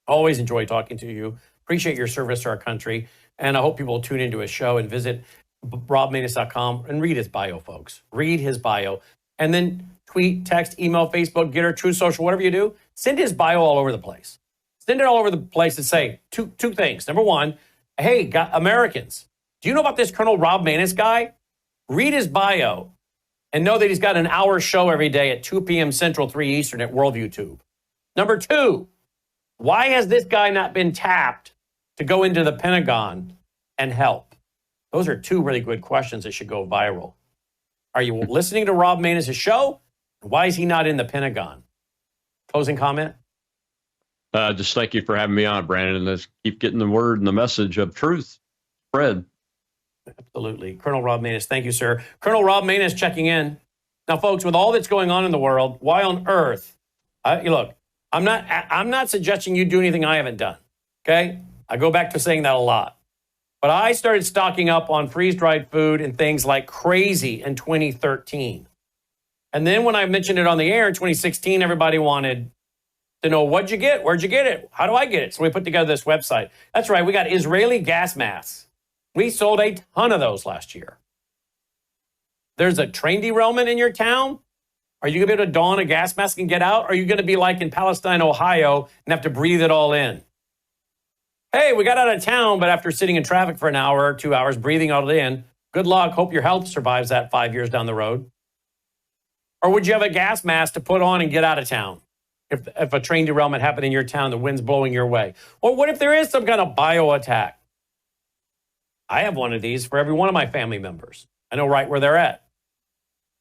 Always enjoy talking to you. Appreciate your service to our country. And I hope people will tune into his show and visit RobManus.com and read his bio, folks. Read his bio. And then tweet, text, email, Facebook, Getter, Truth Social, whatever you do, send his bio all over the place. Send it all over the place and say two things. Number one, hey, Americans, do you know about this Colonel Rob Manus guy? Read his bio and know that he's got an hour show every day at 2 p.m. Central, 3 Eastern at Worldview Tube. Number two, why has this guy not been tapped to go into the Pentagon and help? Those are 2 really good questions that should go viral. Are you listening to Rob Manus' show? Why is he not in the Pentagon? Closing comment? Just thank you for having me on, Brandon. Let's keep getting the word and the message of truth spread. Absolutely. Colonel Rob Manus, thank you, sir. Colonel Rob Manus checking in. Now, folks, with all that's going on in the world, why on earth? Look, I'm not suggesting you do anything I haven't done, okay? I go back to saying that a lot. But I started stocking up on freeze-dried food and things like crazy in 2013. And then when I mentioned it on the air in 2016, everybody wanted to know what'd you get? Where'd you get it? How do I get it? So we put together this website. That's right. We got Israeli gas masks. We sold a ton of those last year. There's a train derailment in your town. Are you going to be able to don a gas mask and get out? Or are you going to be like in Palestine, Ohio, and have to breathe it all in? Hey, we got out of town, but after sitting in traffic for an hour or 2 hours, breathing all it in, good luck. Hope your health survives that 5 years down the road. Or would you have a gas mask to put on and get out of town if a train derailment happened in your town, the wind's blowing your way? Or what if there is some kind of bio attack? I have one of these for every one of my family members. I know right where they're at.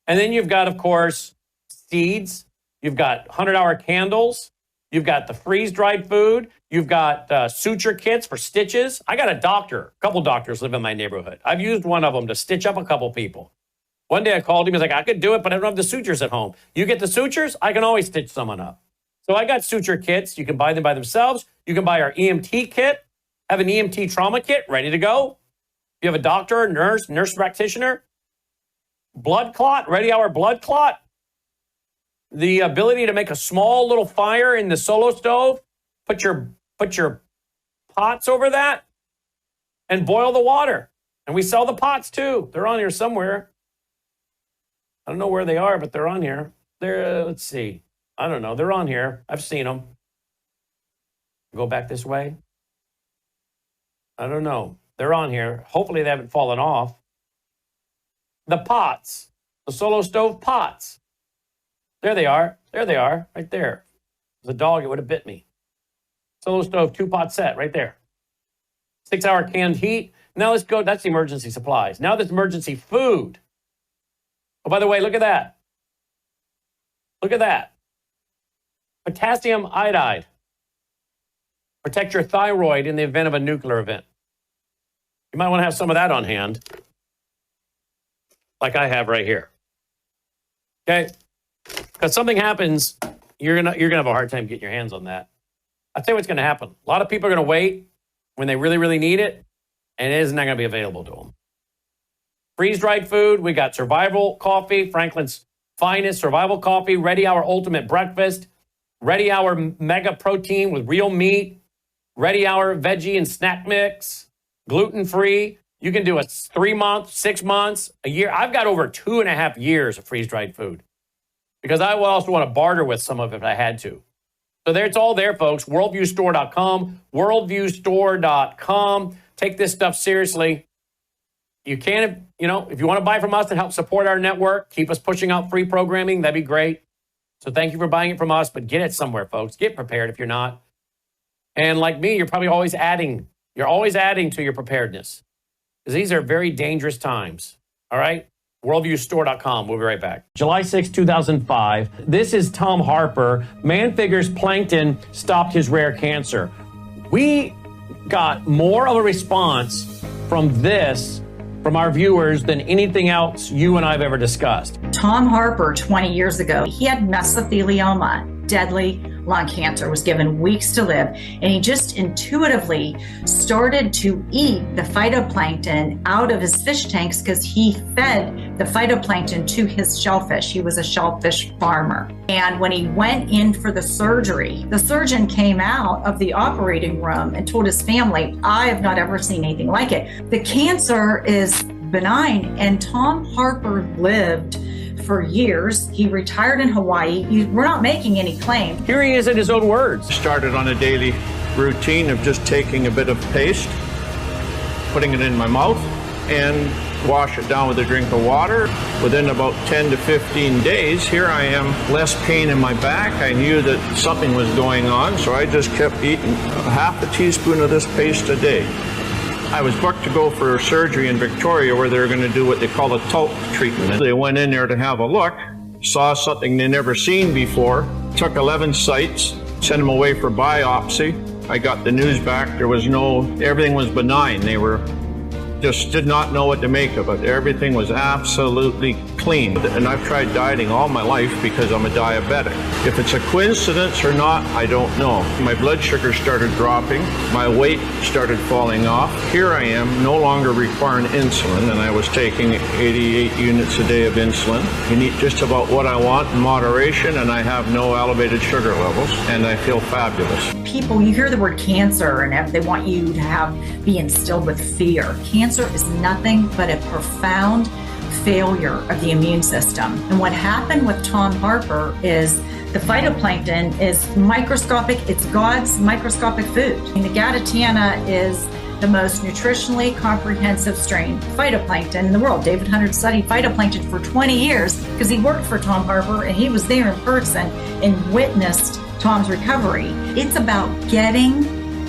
And then you've got, of course, seeds. You've got 100-hour candles. You've got the freeze-dried food. You've got suture kits for stitches. I got a couple doctors live in my neighborhood. I've used one of them to stitch up a couple people. One day I called him. He was like, I could do it, but I don't have the sutures at home. You get the sutures? I can always stitch someone up. So I got suture kits. You can buy them by themselves. You can buy our EMT kit. Have an EMT trauma kit ready to go. If you have a doctor, nurse practitioner, blood clot, ready hour blood clot. The ability to make a small little fire in the solo stove. Put your pots over that and boil the water. And we sell the pots too. They're on here somewhere. I don't know where they are, but they're on here. Let's see. I don't know. They're on here. I've seen them. Go back this way. I don't know. They're on here. Hopefully they haven't fallen off. The pots. The solo stove pots. There they are. There they are. Right there. If it was a dog, it would have bit me. Solo stove 2-pot set right there. 6-hour canned heat. Now let's go. That's the emergency supplies. Now there's emergency food. Oh, by the way, look at that. Look at that. Potassium iodide. Protect your thyroid in the event of a nuclear event. You might want to have some of that on hand, like I have right here. Okay? Because something happens, you're gonna have a hard time getting your hands on that. I'll tell you what's going to happen. A lot of people are going to wait when they really, really need it, and it is not going to be available to them. Freeze-dried food. We got Survival Coffee, Franklin's finest survival coffee, Ready Hour Ultimate Breakfast, Ready Hour Mega Protein with real meat, Ready Hour Veggie and Snack Mix, gluten-free. You can do a 3-month, 6 months, a year. I've got over 2.5 years of freeze-dried food because I would also want to barter with some of it if I had to. So there, it's all there, folks. Worldviewstore.com, worldviewstore.com. Take this stuff seriously. You can, if you want to buy from us and help support our network, keep us pushing out free programming, that'd be great. So thank you for buying it from us, but get it somewhere, folks. Get prepared if you're not. And like me, you're probably always adding. You're always adding to your preparedness because these are very dangerous times. All right? Worldviewstore.com. We'll be right back. July 6, 2005. This is Tom Harper. Man figures plankton stopped his rare cancer. We got more of a response from our viewers than anything else you and I have ever discussed. Tom Harper, 20 years ago, he had mesothelioma, deadly lung cancer, was given weeks to live, and he just intuitively started to eat the phytoplankton out of his fish tanks because he fed the phytoplankton to his shellfish. He was a shellfish farmer. And when he went in for the surgery, the surgeon came out of the operating room and told his family, I have not ever seen anything like it. The cancer is benign, and Tom Harper lived for years. He retired in Hawaii. We're not making any claim. Here he is in his own words. Started on a daily routine of just taking a bit of paste, putting it in my mouth, and wash it down with a drink of water. Within about 10 to 15 days, here I am, less pain in my back. I knew that something was going on, so I just kept eating half a teaspoon of this paste a day. I was booked to go for surgery in Victoria where they were going to do what they call a talc treatment. They went in there to have a look, saw something they never seen before, took 11 sites, sent them away for biopsy. I got the news back. Everything was benign. They just did not know what to make of it. Everything was absolutely clean. And I've tried dieting all my life because I'm a diabetic. If it's a coincidence or not, I don't know. My blood sugar started dropping. My weight started falling off. Here I am, no longer requiring insulin, and I was taking 88 units a day of insulin. You eat just about what I want in moderation, and I have no elevated sugar levels, and I feel fabulous. People, you hear the word cancer, and they want you to be instilled with fear. Cancer is nothing but a profound failure of the immune system. And what happened with Tom Harper is the phytoplankton is microscopic. It's God's microscopic food. And the Gadatiana is the most nutritionally comprehensive strain phytoplankton in the world. David Hunter studied phytoplankton for 20 years because he worked for Tom Harper and he was there in person and witnessed Tom's recovery. It's about getting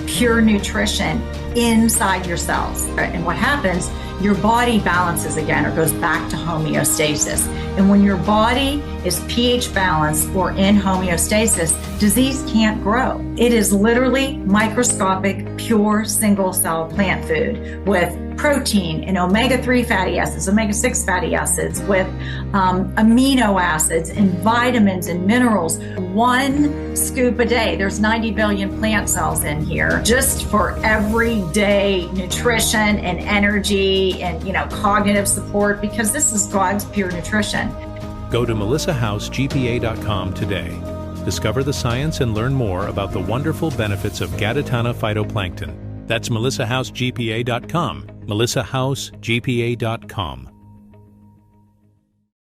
pure nutrition inside your cells. And what happens, your body balances again or goes back to homeostasis. And when your body is pH balanced or in homeostasis, disease can't grow. It is literally microscopic, pure single cell plant food with protein and omega-3 fatty acids, omega-6 fatty acids, with amino acids and vitamins and minerals. 1 scoop a day. There's 90 billion plant cells in here just for everyday nutrition and energy and, cognitive support, because this is God's pure nutrition. Go to melissahousegpa.com today. Discover the science and learn more about the wonderful benefits of Gadatana phytoplankton. That's melissahousegpa.com. melissahousegpa.com.